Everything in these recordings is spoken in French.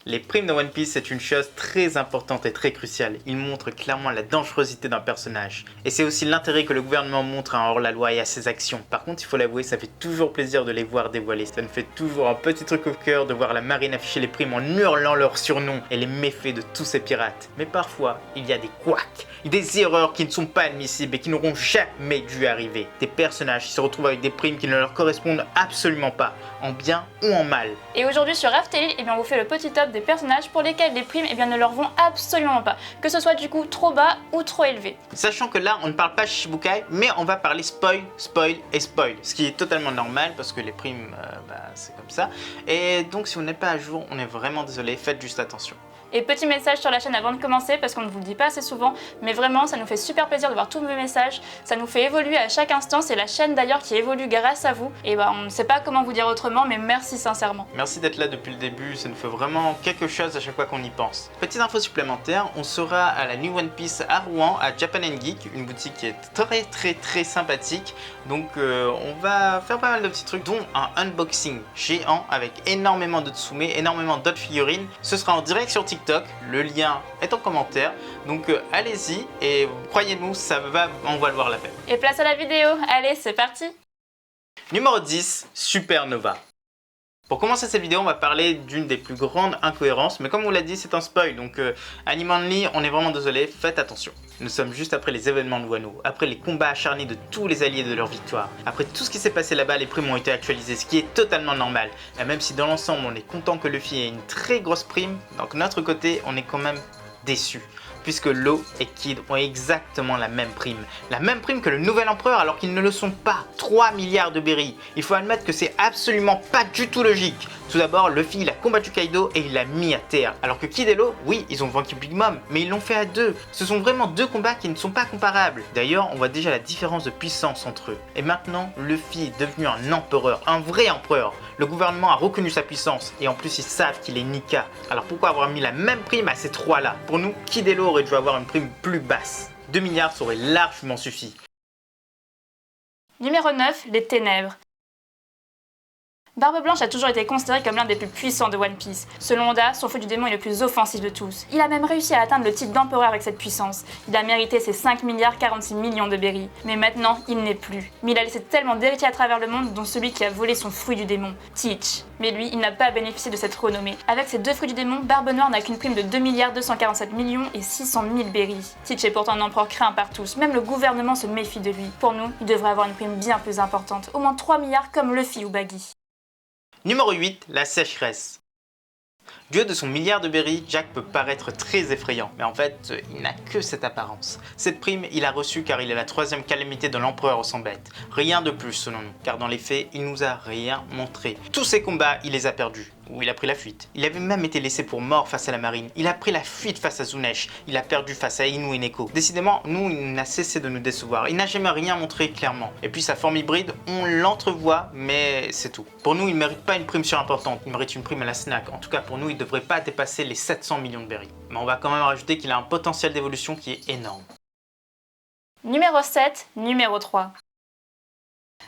Les primes de One Piece, c'est une chose très importante et très cruciale. Ils montrent clairement la dangerosité d'un personnage. Et c'est aussi l'intérêt que le gouvernement montre à hors-la-loi et à ses actions. Par contre, il faut l'avouer, ça fait toujours plaisir de les voir dévoilés. Ça me fait toujours un petit truc au cœur de voir la marine afficher les primes en hurlant leurs surnoms et les méfaits de tous ces pirates. Mais parfois, il y a des couacs, des erreurs qui ne sont pas admissibles et qui n'auront jamais dû arriver. Des personnages qui se retrouvent avec des primes qui ne leur correspondent absolument pas, en bien ou en mal. Et aujourd'hui sur Raftelli, on vous fait le petit top des personnages pour lesquels les primes ne leur vont absolument pas, que ce soit du coup trop bas ou trop élevé. Sachant que là on ne parle pas Shichibukai, mais on va parler spoil, spoil et spoil, ce qui est totalement normal parce que les primes c'est comme ça. Et donc si vous n'êtes pas à jour, on est vraiment désolé, faites juste attention. Et petit message sur la chaîne avant de commencer, parce qu'on ne vous le dit pas assez souvent, mais vraiment ça nous fait super plaisir de voir tous vos messages, ça nous fait évoluer à chaque instant, c'est la chaîne d'ailleurs qui évolue grâce à vous, et on ne sait pas comment vous dire autrement, mais merci sincèrement. Merci d'être là depuis le début, ça nous fait vraiment quelque chose à chaque fois qu'on y pense. Petite info supplémentaire, on sera à la New One Piece à Rouen, à Japan & Geek, une boutique qui est très sympathique, donc on va faire pas mal de petits trucs, dont un unboxing géant avec énormément de Tsume, énormément d'autres figurines, ce sera en direct sur TikTok. Le lien est en commentaire, donc allez-y et croyez-nous, on va le voir la peine. Et place à la vidéo, allez c'est parti. Numéro 10, Supernova. Pour commencer cette vidéo, on va parler d'une des plus grandes incohérences, mais comme on l'a dit, c'est un spoil, donc Anime Only, on est vraiment désolé, faites attention. Nous sommes juste après les événements de Wano, après les combats acharnés de tous les alliés de leur victoire. Après tout ce qui s'est passé là-bas, les primes ont été actualisées, ce qui est totalement normal. Et même si dans l'ensemble, on est content que Luffy ait une très grosse prime, donc de notre côté, on est quand même déçus. Puisque Law et Kid ont exactement la même prime. La même prime que le nouvel empereur alors qu'ils ne le sont pas. 3 milliards de berries. Il faut admettre que c'est absolument pas du tout logique. Tout d'abord, Luffy il a combattu Kaido et il l'a mis à terre. Alors que Kid et Law, oui, ils ont vaincu Big Mom, mais ils l'ont fait à deux. Ce sont vraiment deux combats qui ne sont pas comparables. D'ailleurs, on voit déjà la différence de puissance entre eux. Et maintenant, Luffy est devenu un empereur, un vrai empereur. Le gouvernement a reconnu sa puissance et en plus ils savent qu'il est Nika. Alors pourquoi avoir mis la même prime à ces trois-là? Pour nous, Kid et Law aurait dû avoir une prime plus basse. 2 milliards ça aurait largement suffi. Numéro 9, les ténèbres. Barbe Blanche a toujours été considéré comme l'un des plus puissants de One Piece. Selon Oda, son feu du démon est le plus offensif de tous. Il a même réussi à atteindre le titre d'empereur avec cette puissance. Il a mérité ses 5 milliards 46 millions de berries. Mais maintenant, il n'est plus. Mais il a laissé tellement d'héritiers à travers le monde, dont celui qui a volé son fruit du démon, Teach. Mais lui, il n'a pas bénéficié de cette renommée. Avec ses 2 fruits du démon, Barbe Noire n'a qu'une prime de 2 milliards 247 millions et 600 000 berries. Teach est pourtant un empereur craint par tous, même le gouvernement se méfie de lui. Pour nous, il devrait avoir une prime bien plus importante, au moins 3 milliards comme Luffy ou Baggy. Numéro 8, la sécheresse. Du haut de son milliard de berries, Jack peut paraître très effrayant, mais en fait, il n'a que cette apparence. Cette prime, il a reçue car il est la 3e calamité de l'empereur sans bête. Rien de plus selon nous, car dans les faits, il nous a rien montré. Tous ses combats, il les a perdus. Ou il a pris la fuite. Il avait même été laissé pour mort face à la marine. Il a pris la fuite face à Zunesh. Il a perdu face à Inu et Neko. Décidément, nous, il n'a cessé de nous décevoir. Il n'a jamais rien montré clairement. Et puis sa forme hybride, on l'entrevoit, mais c'est tout. Pour nous, il ne mérite pas une prime surimportante. Il mérite une prime à la snack. En tout cas, pour nous, il ne devrait pas dépasser les 700 millions de berries. Mais on va quand même rajouter qu'il a un potentiel d'évolution qui est énorme. Numéro 7, numéro 3.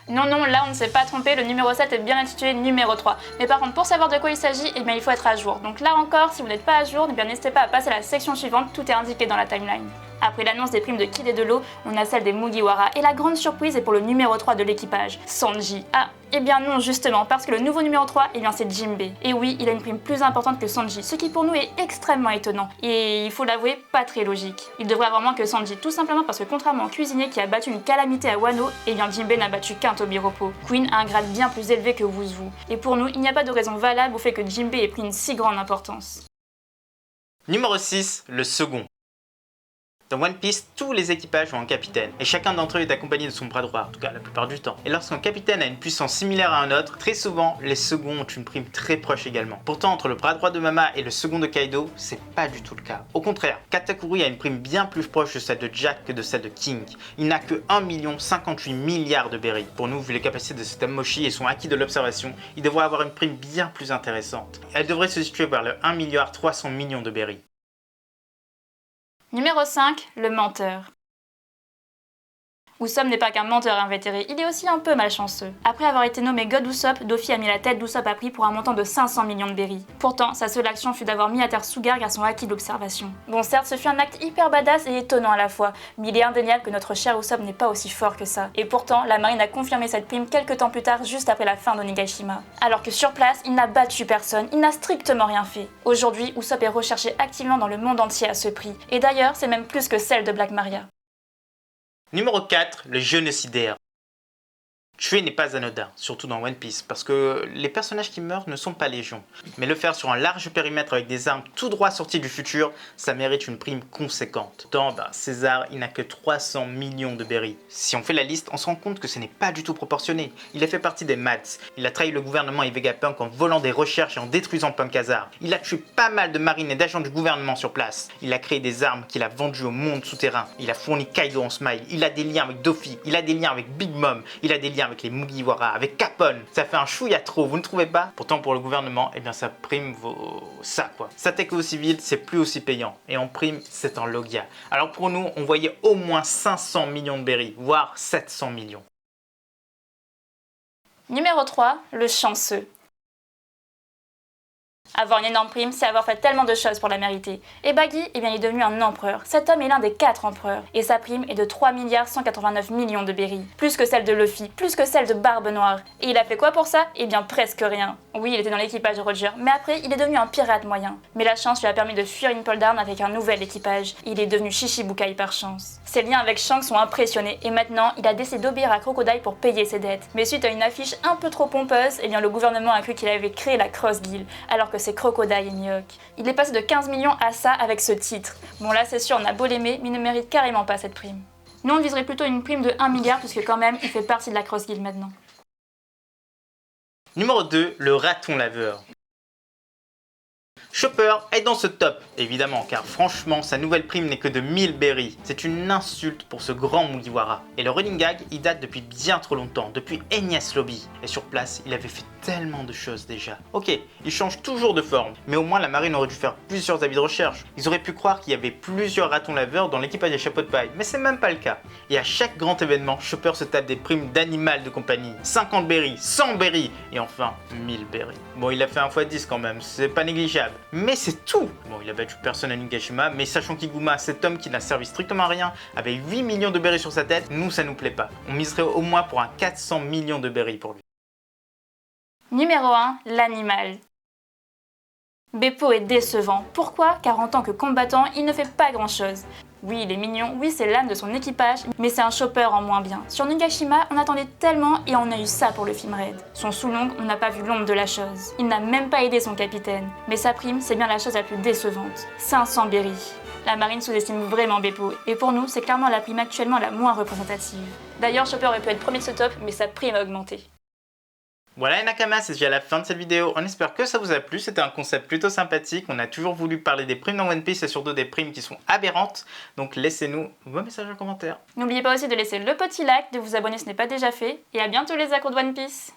Non, là on ne s'est pas trompé, le numéro 7 est bien intitulé numéro 3. Mais par contre, pour savoir de quoi il s'agit, il faut être à jour. Donc là encore, si vous n'êtes pas à jour, n'hésitez pas à passer à la section suivante, tout est indiqué dans la timeline. Après l'annonce des primes de Kid et de Law, on a celle des Mugiwara, et la grande surprise est pour le numéro 3 de l'équipage, Sanji. Ah, eh bien non justement, parce que le nouveau numéro 3, c'est Jinbei. Et oui, il a une prime plus importante que Sanji, ce qui pour nous est extrêmement étonnant. Et il faut l'avouer, pas très logique. Il devrait avoir moins que Sanji, tout simplement parce que contrairement au cuisinier qui a battu une calamité à Wano, Jinbei n'a battu qu'un Tobiropo. Queen a un grade bien plus élevé que Wuzu. Et pour nous, il n'y a pas de raison valable au fait que Jinbei ait pris une si grande importance. Numéro 6, le second. Dans One Piece, tous les équipages ont un capitaine, et chacun d'entre eux est accompagné de son bras droit, en tout cas la plupart du temps. Et lorsqu'un capitaine a une puissance similaire à un autre, très souvent, les seconds ont une prime très proche également. Pourtant, entre le bras droit de Mama et le second de Kaido, c'est pas du tout le cas. Au contraire, Katakuri a une prime bien plus proche de celle de Jack que de celle de King. Il n'a que 1,58 milliard de berries. Pour nous, vu les capacités de cet homme mochi et son acquis de l'observation, il devrait avoir une prime bien plus intéressante. Elle devrait se situer vers le 1,3 milliard de berries. Numéro 5, le menteur. Usopp n'est pas qu'un menteur invétéré, il est aussi un peu malchanceux. Après avoir été nommé God Usopp, Doffy a mis la tête d'Usopp à prix pour un montant de 500 millions de berries. Pourtant, sa seule action fut d'avoir mis à terre Sugar grâce à son acquis d'observation. Bon certes, ce fut un acte hyper badass et étonnant à la fois, mais il est indéniable que notre cher Usopp n'est pas aussi fort que ça. Et pourtant, la marine a confirmé cette prime quelques temps plus tard, juste après la fin d'Onigashima. Alors que sur place, il n'a battu personne, il n'a strictement rien fait. Aujourd'hui, Usopp est recherché activement dans le monde entier à ce prix. Et d'ailleurs, c'est même plus que celle de Black Maria. Numéro 4, le génocidaire. Tuer n'est pas anodin, surtout dans One Piece, parce que les personnages qui meurent ne sont pas légion. Mais le faire sur un large périmètre avec des armes tout droit sorties du futur, ça mérite une prime conséquente. Pourtant, César, il n'a que 300 millions de berries. Si on fait la liste, on se rend compte que ce n'est pas du tout proportionné. Il a fait partie des Mads, il a trahi le gouvernement et Vegapunk en volant des recherches et en détruisant Punk Hazard. Il a tué pas mal de marines et d'agents du gouvernement sur place. Il a créé des armes qu'il a vendues au monde souterrain. Il a fourni Kaido en smile. Il a des liens avec Doffy. Il a des liens avec Big Mom. Il a des liens avec les Mugiwara, avec Capone. Ça fait un chouïa trop, vous ne trouvez pas? Pourtant pour le gouvernement, eh bien sa prime vaut ça quoi. S'attaquer aux civils, c'est plus aussi payant. Et en prime, c'est en Logia. Alors pour nous, on voyait au moins 500 millions de berries, voire 700 millions. Numéro 3, le chanceux. Avoir une énorme prime, c'est avoir fait tellement de choses pour la mériter. Et Baggy, eh bien, il est devenu un empereur. Cet homme est l'un des 4 empereurs. Et sa prime est de 3,189 milliards de berries. Plus que celle de Luffy, plus que celle de Barbe Noire. Et il a fait quoi pour ça? Eh bien, presque rien. Oui, il était dans l'équipage de Roger, mais après, il est devenu un pirate moyen. Mais la chance lui a permis de fuir Impel Down avec un nouvel équipage. Il est devenu Shichibukai par chance. Ses liens avec Shanks sont impressionnés, et maintenant, il a décidé d'obéir à Crocodile pour payer ses dettes. Mais suite à une affiche un peu trop pompeuse, eh bien, le gouvernement a cru qu'il avait créé la Cross Guild, alors que c'est Crocodile et Mihawk. Il est passé de 15 millions à ça avec ce titre. Bon là c'est sûr on a beau l'aimer, mais il ne mérite carrément pas cette prime. Nous on viserait plutôt une prime de 1 milliard puisque quand même il fait partie de la Cross Guild maintenant. Numéro 2, le raton laveur. Chopper est dans ce top, évidemment, car franchement, sa nouvelle prime n'est que de 1000 berries. C'est une insulte pour ce grand Mugiwara. Et le running gag, il date depuis bien trop longtemps, depuis Enies Lobby. Et sur place, il avait fait tellement de choses déjà. Ok, il change toujours de forme, mais au moins la marine aurait dû faire plusieurs avis de recherche. Ils auraient pu croire qu'il y avait plusieurs ratons laveurs dans l'équipage des chapeaux de paille, mais c'est même pas le cas. Et à chaque grand événement, Chopper se tape des primes d'animal de compagnie. 50 berries, 100 berries, et enfin 1000 berries. Bon, il a fait 1 x 10 quand même, c'est pas négligeable. Mais c'est tout! Bon, il a battu personne à Onigashima, mais sachant qu'Iguma, cet homme qui n'a servi strictement à rien, avait 8 millions de berries sur sa tête, nous ça nous plaît pas. On miserait au moins pour un 400 millions de berries pour lui. Numéro 1, l'animal. Beppo est décevant. Pourquoi? Car en tant que combattant, il ne fait pas grand chose. Oui, il est mignon, oui, c'est l'âme de son équipage, mais c'est un chopper en moins bien. Sur Onigashima, on attendait tellement et on a eu ça pour le film Raid. Son sous-long, on n'a pas vu l'ombre de la chose. Il n'a même pas aidé son capitaine. Mais sa prime, c'est bien la chose la plus décevante. 500 berries. La marine sous-estime vraiment Beppo, et pour nous, c'est clairement la prime actuellement la moins représentative. D'ailleurs, Chopper aurait pu être premier de ce top, mais sa prime a augmenté. Voilà les Nakamas, c'est déjà la fin de cette vidéo. On espère que ça vous a plu, c'était un concept plutôt sympathique. On a toujours voulu parler des primes dans One Piece et surtout des primes qui sont aberrantes. Donc laissez-nous vos messages en commentaire. N'oubliez pas aussi de laisser le petit like, de vous abonner si ce n'est pas déjà fait, et à bientôt les accros de One Piece.